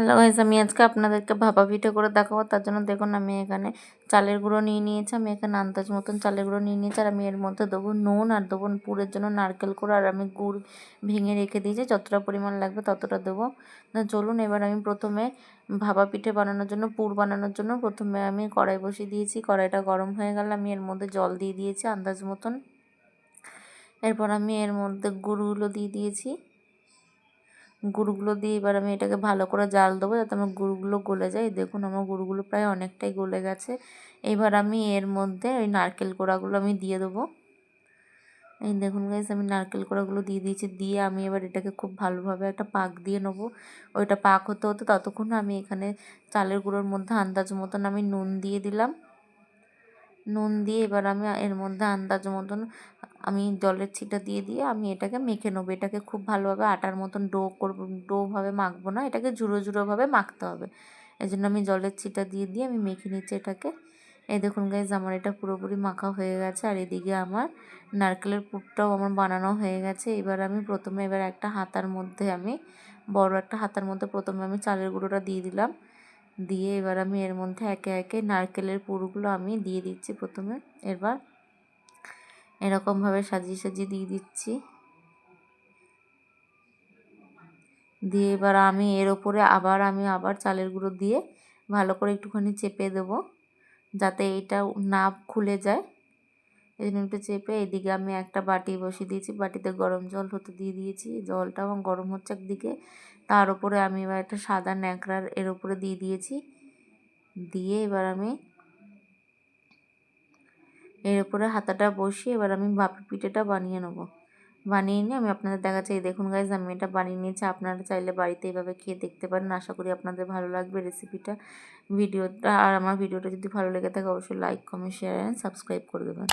Hello guys, আমি আজকে আপনাদেরকে ভাপা পিঠে করে দেখাবো। তার জন্য দেখুন আমি এখানে চালের গুঁড়ো নিয়ে নিয়েছি। আমি এখানে আন্দাজ মতন চালের গুঁড়ো নিয়ে নিয়েছি। আর আমি এর মধ্যে দেবো নুন, আর দেবো পুরের জন্য নারকেল কোড়া। আর আমি গুড় ভেঙে রেখে দিয়েছি, যতটা পরিমাণ লাগবে ততটা দেবো। চলুন এবার আমি প্রথমে ভাপা পিঠে বানানোর জন্য, পুর বানানোর জন্য প্রথমে আমি কড়াই বসিয়ে দিয়েছি। কড়াইটা গরম হয়ে গেলে আমি এর মধ্যে জল দিয়ে দিয়েছি আন্দাজ মতন। এরপর আমি এর মধ্যে গুড়গুলো দিয়ে দিয়েছি। গুড়গুলো দিয়ে এবার আমি এটাকে ভালো করে জাল দেবো, যাতে আমার গুড়গুলো গলে যায়। দেখুন আমার গুড়গুলো প্রায় অনেকটাই গলে গেছে। এবার আমি এর মধ্যে ওই নারকেল কোড়াগুলো আমি দিয়ে দেবো। এই দেখুন গাইস, আমি নারকেল কোড়াগুলো দিয়ে দিয়েছি। দিয়ে আমি এবার এটাকে খুব ভালোভাবে একটা পাক দিয়ে নেবো। ওইটা পাক হতে হতে ততক্ষণ আমি এখানে চালের গুঁড়োর মধ্যে আন্দাজ মতন আমি নুন দিয়ে দিলাম। নুন দিয়ে এবার আমি এর মধ্যে আন্দাজ মতন আমি জলের ছিটা দিয়ে দিয়ে আমি এটাকে মেখে নেবো। এটাকে খুব ভালোভাবে আটার মতন ডো করবো, ডোভাবে মাখবো না, এটাকে ঝুড়ো ঝুড়োভাবে মাখতে হবে। এই জন্য আমি জলের ছিটা দিয়ে দিয়ে আমি মেখে নিচ্ছি এটাকে। এই দেখুন গাইজ, আমার এটা পুরোপুরি মাখা হয়ে গেছে। আর এদিকে আমার নারকেলের পুরটাও আমার বানানো হয়ে গেছে। এবার আমি প্রথমে একটা হাতার মধ্যে আমি বড় একটা হাতার মধ্যে প্রথমে আমি চালের গুঁড়োটা দিয়ে দিলাম। দিয়ে এবার আমি এর মধ্যে একে একে নারকেলের পুরগুলো আমি দিয়ে দিচ্ছি প্রথমে। এবার এরকমভাবে সাজিয়ে সাজিয়ে দিয়ে দিচ্ছি। দিয়ে এবার আমি এর ওপরে আবার চালের গুঁড়ো দিয়ে ভালো করে একটুখানি চেপে দেবো, যাতে এটা না খুলে যায়। এই জন্য একটু চেপে এদিকে আমি একটা বাটি বসিয়ে দিয়েছি। বাটিতে গরম জল হতে দিয়ে দিয়েছি। জলটা আমার গরম হচ্ছে একদিকে, তার উপরে আমি এবার একটা সাদা ন্যাকড়ার এর উপরে দিয়ে দিয়েছি। দিয়ে এবার আমি এর উপরে হাতাটা বসিয়ে এবার আমি ভাপা পিঠেটা বানিয়ে নেবো। বানিয়ে নিয়ে আমি আপনাদের দেখাচ্ছি। এই দেখুন গাইজ, আমি এটা বানিয়ে নিয়েছি। আপনারা চাইলে বাড়িতে এইভাবে খেয়ে দেখতে পারেন। আশা করি আপনাদের ভালো লাগবে রেসিপিটা, ভিডিওটা। আর আমার ভিডিওটা যদি ভালো লেগে থাকে অবশ্যই like, comment, share and subscribe করে দেবেন।